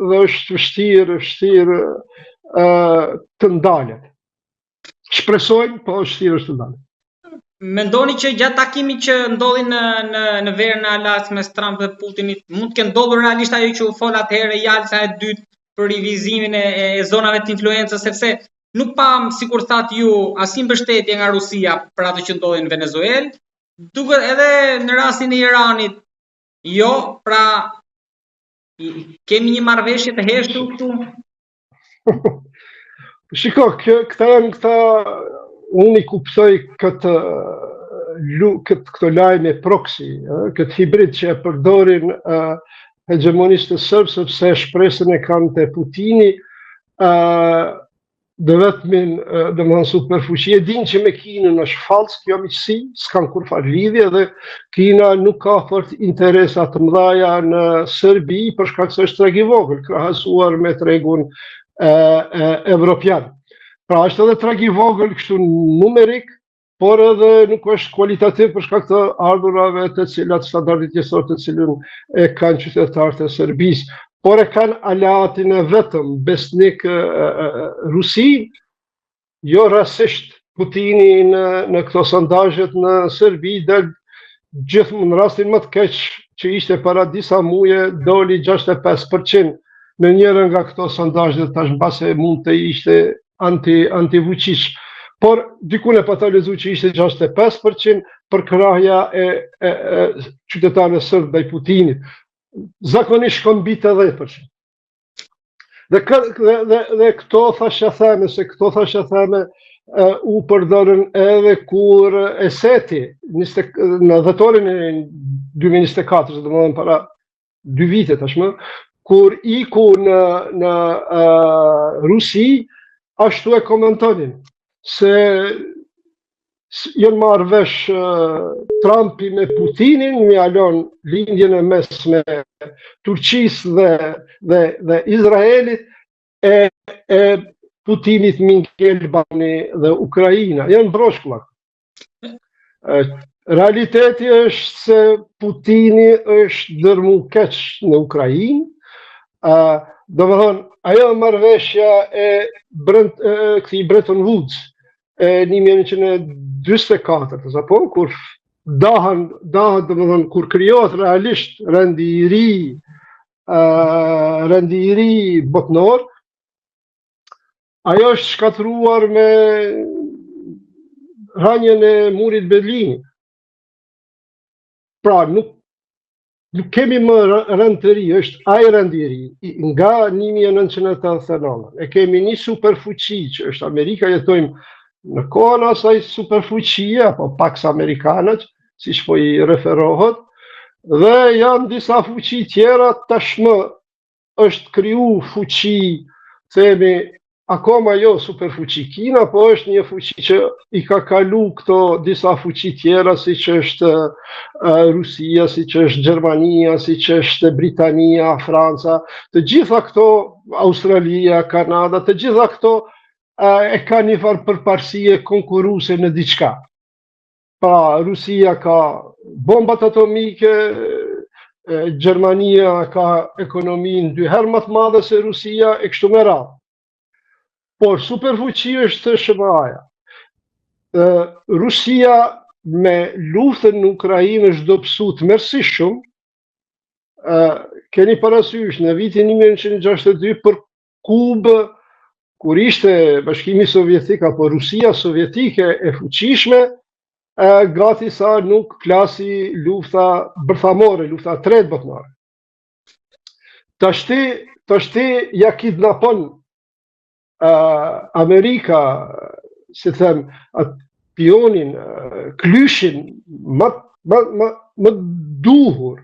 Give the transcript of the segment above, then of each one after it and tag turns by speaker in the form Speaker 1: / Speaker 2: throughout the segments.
Speaker 1: është vështirë të ndalet. Shpresojnë, po është vështirë të ndalet.
Speaker 2: Mendoni që gjatë takimit që ndodhi në verën e Alas mes Trump dhe Putinit, mund të kenë ndodhur realisht ajo që u fol atëherë Jalsa e dytë për rivizimin e zonave të influencës, sepse nuk pam, sikur thatë ju, asnjë mbështetje nga Rusia për atë që ndodhi në Venezuelë, duket edhe në rastin e Iranit. Jo, pra kemi një marrëveshje të heshtur këtu.
Speaker 1: Shiko, unë i kuptoj këto lajme proxy, këtë hibrid që e përdorin hegemonistët sërbë, sepse shpresën e kanë të Putini, dhe vetëmin, dhe më thënë superfuqi, e din që me Kinën është falsë, kjo miqësi, s'kan kur farë lidhje, dhe Kina nuk ka fort interesat të mëdhaja në Serbi, për shkak se është treg i vogël, krahasuar me tregun evropian. Pra është edhe treg i vogël kështu numerik, por edhe nuk është kualitativ për shkak të ardhurave të cilat standardit njësor të cilën e kanë qytetarët e Serbisë, por e kanë aleatin e vetëm, besnik Rusi, jo rasisht Putini në këto sondazhet në Serbi, dhe gjithmonë në rastin më të keq që ishte para disa muaje, doli 65% në njërën nga këto sondazhe, tash mbase mund të ishte anti-Vučić. Por dikun e pa të lezu që ishte 65% për krahja e qytetarëve sërbë ndaj Putinit. Zakonisht shkon mbi 80%. Dhe këto thashë theme, se këto thashë theme u përdorën edhe kur Eseti, në dhetorin e 2024, dhe më dhe para 2 vite tashmë, kur iku në Rusi, ashtu e komentonin, se janë marrë vesh Trumpi me Putinin, me alon lindjen e mesme Turqisë dhe Izraelit, e Putinit Mingel Bani dhe Ukraina. Janë broshkullak. Realiteti është se Putini është dërmu keq në Ukrainë, do më thonë, ajo marrëveshja e këti Bretton Woods, 1924, apo kur dahen, domethënë kur krijohet realisht rendi i ri botnor, ajo është shkatruar me rënien e murit Berlinit. Pra nuk kemi më rend të ri, është ai rend i ri, nga 1989. E kemi një superfuqi që është Amerika, jetojmë në kohën asaj superfuqie, apo Pax Americanët, siç po i referohet, dhe janë disa fuqi tjera, tashmë është kriju fuqi, themi, akoma jo superfuqi Kina, po është një fuqi që i ka kalu këto disa fuqi tjera, si që është Rusia, si që është Gjermania, si që është Britania, Franca, të gjitha këto, Australia, Kanada, të gjitha këto e ka një farë përparësie konkuruse në diçka. Pra, Rusia ka bombat atomike, Gjermania ka ekonominë 2 herë më të madhe se Rusia, e kështu me radhë. Por superfuqi është SBA-ja. Rusia me luftën në Ukrainë është dobësu të mërësishëm, keni parasysh në vitin 1962 për Kubë, kur ishte Bashkimi Sovjetik apo Rusia Sovjetike e fuqishme, gati sa nuk plasi lufta bërthamore, lufta tretë botnore. Tashti ja kidnapon Amerika, si them, pionin, klyshin më duhur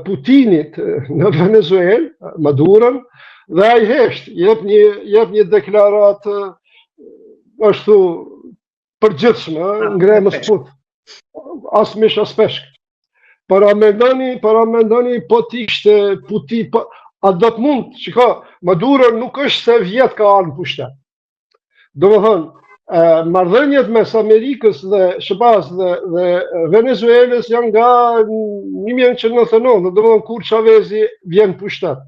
Speaker 1: Putinit në Venezuelë, Madurën, dhe ai hesht, jep një deklarat ashtu përgjithshme, ngremës put, as mish as peshk. Para mendoni po t'ishte Putin, a do të mund, shiko, Maduro nuk është se vjet ka armë pushtet. Do më thënë, marrëdhëniet mes Amerikës dhe SBA-s dhe Venezuelës janë nga 1999, do më thënë kur Chavezi vjen pushtet.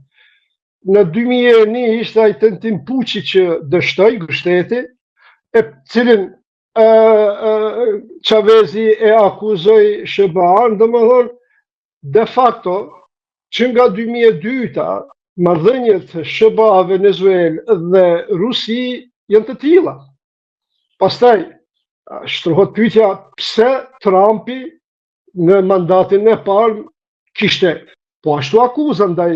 Speaker 1: në 2001 ishte ai tentim puçi që dështoi mbështeti, e cilin Chavezi e akuzoi SBA-n, domethënë de facto që nga 2002-ta marrëdhëniet SBA Venezuelë dhe Rusi janë të tilla. Pastaj shtrohet pyetja pse Trumpi në mandatin e parë kishte po ashtu akuza ndaj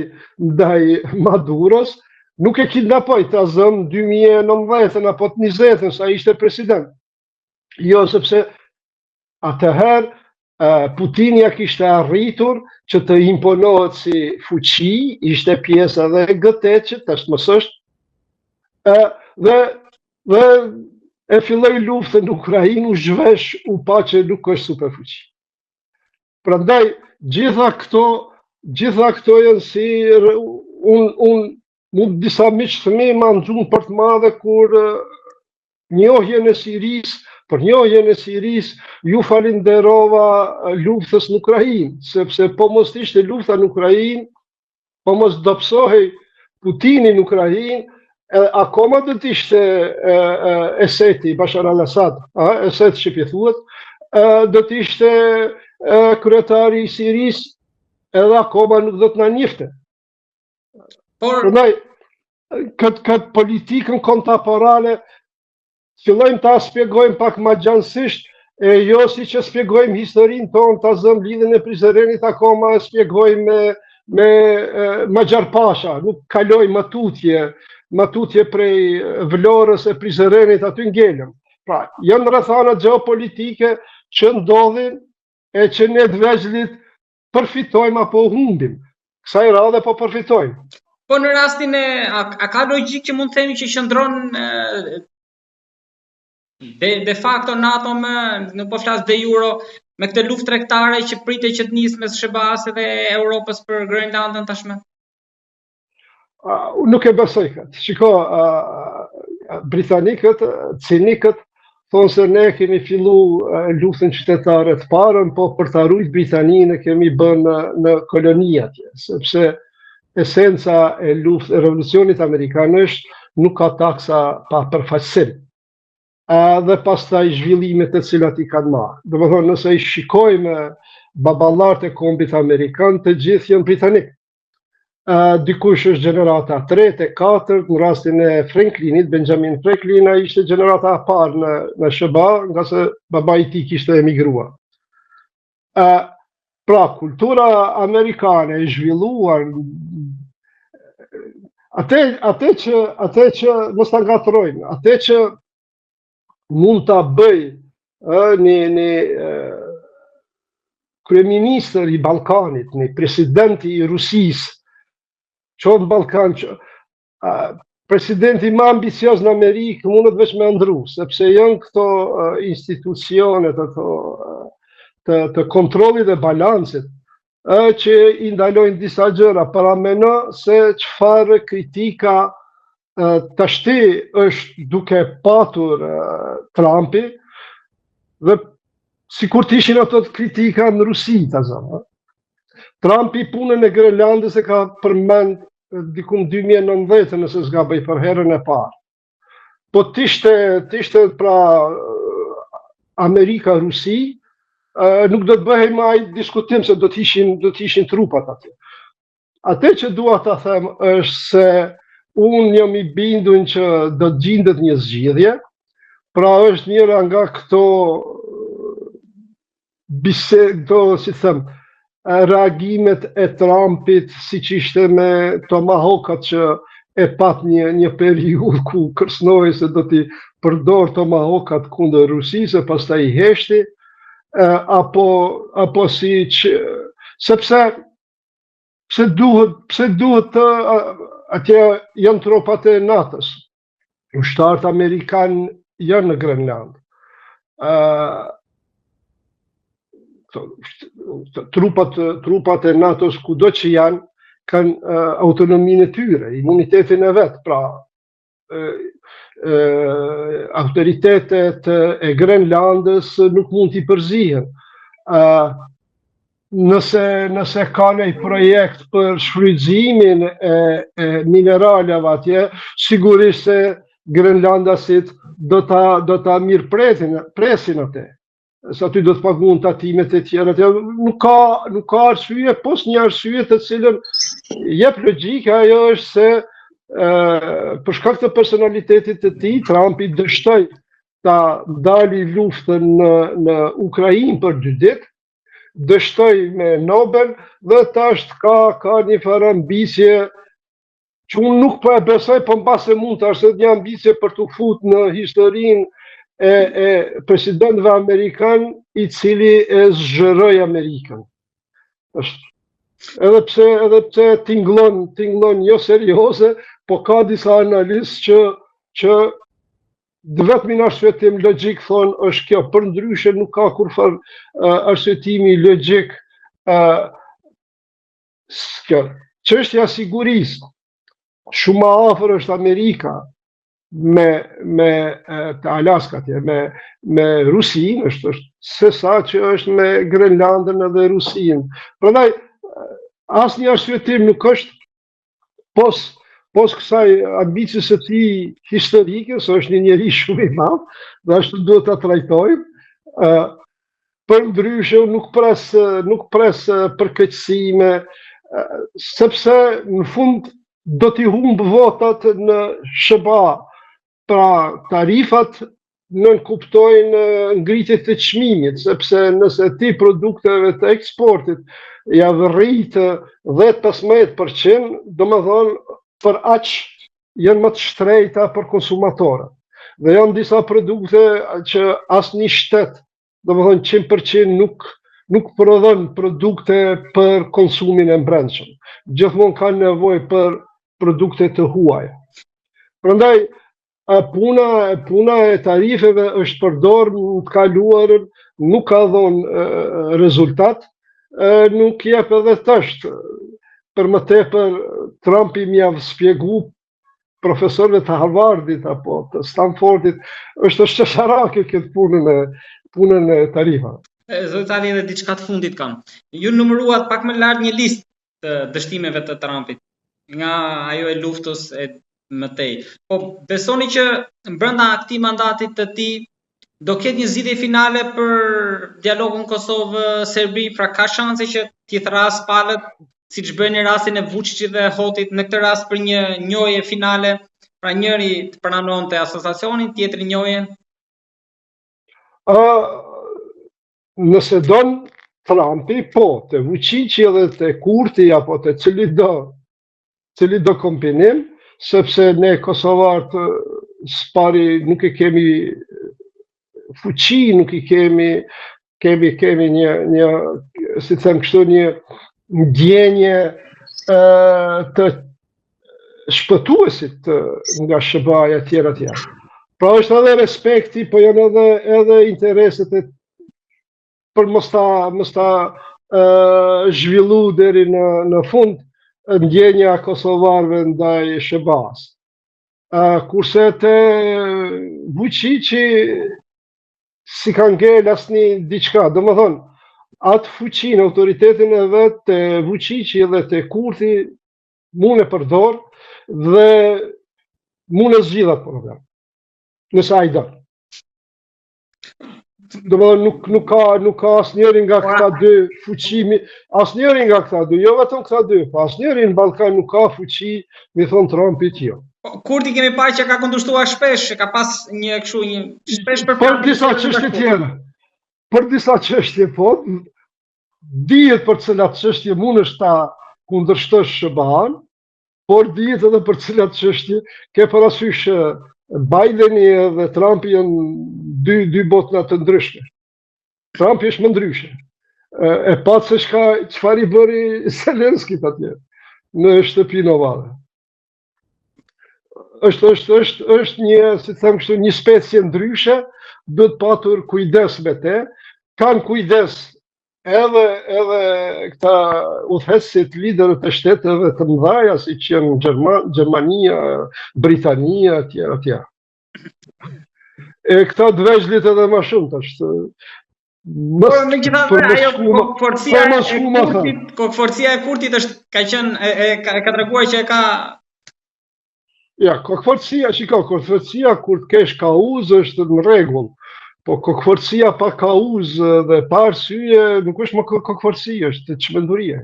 Speaker 1: Maduros, nuk e kidnapoi ta zëm 2019 apo 2020 sa ishte president. Jo, sepse atëherë Putin ja kishte arritur që të imponohet si fuqi, ishte pjesë edhe e G8 që tash mos është, dhe e filloi luftën në Ukrainë, u zhvesh, u pa që nuk është superfuqi. Prandaj gjitha këto janë si unë disa miq të mi ma nxunë për të madhe kur njohjen e Sirisë, për njohjen e Sirisë ju falenderova luftës në Ukrainë, sepse po mos ishte lufta në Ukrainë, po mos dobësohej Putini në Ukrainë, akoma do të ishte Eseti, Bashar al-Assad, Esed shqipi thuhet, do të ishte kryetari i Sirisë, edhe akoma nuk do të na njifte. Prandaj, këtë politikën kontemporane fillojmë ta shpjegojmë pak më gjansisht, e jo si që shpjegojmë historinë tonë, ta zëm lidhjen e Prizrenit akoma e shpjegojmë me Maxhar Pasha, nuk kaloj matutje prej Vlorës e Prizrenit aty ngelëm. Pra, janë rrethana gjeopolitike që ndodhin e që ne të vegjëllit përfitojmë apo humbim. Kësaj radhe po përfitojmë.
Speaker 2: Po në rastin a ka logjik që mund të themi që qëndron de facto NATO nuk po flas de juro me këtë luftë tregtare që pritej që të nisë mes SBA-s dhe Europës për Grenlandën tashmë?
Speaker 1: Nuk e besoj këtë. Shiko, britanikët, cinikët thonë se ne kemi fillu luftën qytetare të parën, po për të arrujt Britaninë kemi bën në koloni atje, sepse esenca e revolucionit amerikan është nuk ka taksa pa përfaqësim. Dhe pastaj zhvillimet e cilat i kanë marrë. Domethënë, nëse i shikojmë baballarët e kombit amerikan, të gjithë janë britanik. Dikush është gjenerata 3 e 4, në rastin e Franklinit, Benjamin Franklin, ai ishte gjenerata e parë në SBA, nga se babai i tij kishte emigruar. Pra, kultura amerikane e zhvilluar atë që mos ta ngatrojmë, atë që mund ta bëj një kryeministër i Ballkanit, një presidenti i Rusisë, qonë Ballkan, presidenti më ambicios në Amerikë mundet veç me ndru, sepse janë këto institucionet të kontrollit dhe balancit, që i ndalojnë disa gjëra, paramendo se çfarë kritika tashti është duke patur Trumpi, dhe sikur të ishin ato kritika në Rusi, ta zëmë. Trumpi punën e Grenlandës e ka përmend diku 2019, nëse s'ga bëj për herën e parë. Po t'ishte pra Amerika-Rusi, nuk do të bëhej maj diskutim se do t'ishin trupat aty. Atë që dua ta them është se unë jam i bindur që do të gjendet një zgjidhje, pra është njëra nga këto si them, reagimet e Trumpit, siç ishte me Tomahawkat që e pat një periudhë ku kërcënoi se do t'i përdor Tomahawkat kundër Rusisë, pastaj i heshti, apo si që pse duhet atje janë tropat e NATO-s. Ushtarët amerikan janë në Grenland. Trupat e NATO-s kudo që janë, kanë autonominë e tyre, imunitetin e vetë, pra autoritetet e Grenlandës nuk mund t'i përzihen. nëse ka një projekt për shfrytëzimin e mineraleve atje, sigurisht se grenlandasit do ta mirë presin atë. Se aty do të paguën tatimet e tjera. Nuk ka arsye, pos një arsye të cilën jep logjika, ajo është se për shkak të personalitetit të tij, Trumpi dështoi ta dali luftën në Ukrainë për 2 ditë, dështoi me Nobel dhe tash ka një farë ambicje që unë nuk po e besoj, po mbase mund të është një ambicje për të futur në historinë e presidentëve amerikan i cili e zgjeroi Amerikën. Edhe pse tingëllon jo serioze, po ka disa analistë që vetëm arsyetim logjik thonë është kjo, përndryshe nuk ka kurrë arsyetimi logjik kjo. Çështja e sigurisë shumë më afër është Amerika me Alaska atje, me Rusinë, është se sa që është me Grenlandën edhe Rusinë. Prandaj asnjë arsyetim nuk është pos kësaj ambicjes së tij historike, se është një njerëz shumë i madh, dhe ashtu duhet ta trajtojmë. Përndryshe nuk pres përkeqësime, sepse në fund do t'i humb votat në SBA. Pra tarifat nënkuptojnë ngritje të çmimit, sepse nëse ti produkteve të eksportit ja rritë 10-15%, domethënë për aq janë më të shtrejta për konsumatorët. Dhe janë disa produkte që asnjë shtet, domethënë 100% nuk prodhon produkte për konsumin e brendshëm. Gjithmonë kanë nevojë për produkte të huaja. Prandaj puna e tarifeve është përdorur në të kaluarën, nuk ka dhënë rezultat, nuk jep edhe tash. Për më tepër, Trumpi m'ia shpjegu profesorëve të Harvardit apo të Stanfordit, është shqasharake këtë punën e tarifave.
Speaker 2: Zoti Tali, edhe diçka të fundit kam. Ju numëruat pak më lart një listë të dështimeve të Trumpit, nga ajo e luftës e mëtej. Po besoni që brenda këtij mandatit të tij do ketë një zgjidhje finale për dialogun Kosovë-Serbi, pra ka shanse që t'i thras palët, siç bëni në rastin e Vučićit dhe Hotit, në këtë rast për një njohje finale, pra njëri të pranonte asociacionin, tjetri njohjen?
Speaker 1: Nëse don Trumpi, po, të Vučići edhe të Kurti apo të cili do kombinim, sepse ne kosovarët spari nuk i kemi fuqi, nuk i kemi një si them kështu, një ndjenje të shpëtuesit nga SBA-ja e tjera. Pra është edhe respekti, po janë edhe intereset për mos ta zhvillu deri në fund ndjenja kosovarëve ndaj SBA-s. Kurse te Vučići si ka ngel asnjë diçka, domethënë atë fuqinë, autoritetin e vet te Vučići dhe te Kurti mund e përdor dhe mund e zgjidh atë problem. Nëse ai do. Domethënë nuk ka asnjëri nga këta dy fuqimi, asnjëri nga këta dy, jo vetëm këta dy, po asnjëri në Ballkan nuk ka fuqi, mi thon Trumpi jo.
Speaker 2: Kurti kemi parë që ka kundërshtuar shpesh, ka pas një shpesh
Speaker 1: për disa çështje tjera. Për disa çështje po, dihet për cilat çështje mundesh ta kundërshtosh SBA-n, por dihet edhe për cilat çështje ke parasysh Bideni dhe Trumpi janë dy botëna të ndryshme. Trumpi është më ndryshe. E pat se çfarë i bëri Zelenskit atje në shtëpinë ovale. Është një, si them kështu, një specie ndryshe, duhet patur kujdes me te. Kanë kujdes edhe këta udhëheqësit, liderët e shteteve të mëdha, si që janë Gjermania, Britania, etj. E këta dvegjlit edhe më shumë tash.
Speaker 2: Por megjithatë ajo kokëforcia e kurtit është ka qenë ka treguar që ka
Speaker 1: Ja, kokëforcia kur të kesh kauzë është në rregull. Po kokëforcia pa kauzë dhe pa arsye nuk është më kokëforci, është çmendurie.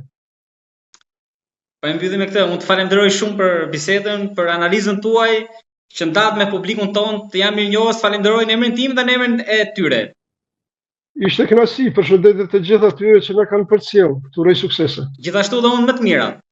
Speaker 2: Po e mbyllim me këtë. Unë të falenderoj shumë për bisedën, për analizën tuaj, që ndahet me publikun tonë. Të jam mirënjohës, falenderoj në emrin tim dhe në emrin e tyre.
Speaker 1: Ishte kënaqësi, përshëndetje të gjithë atyre që na kanë përcjell. Të uroj suksese.
Speaker 2: Gjithashtu dhe unë më të mirat.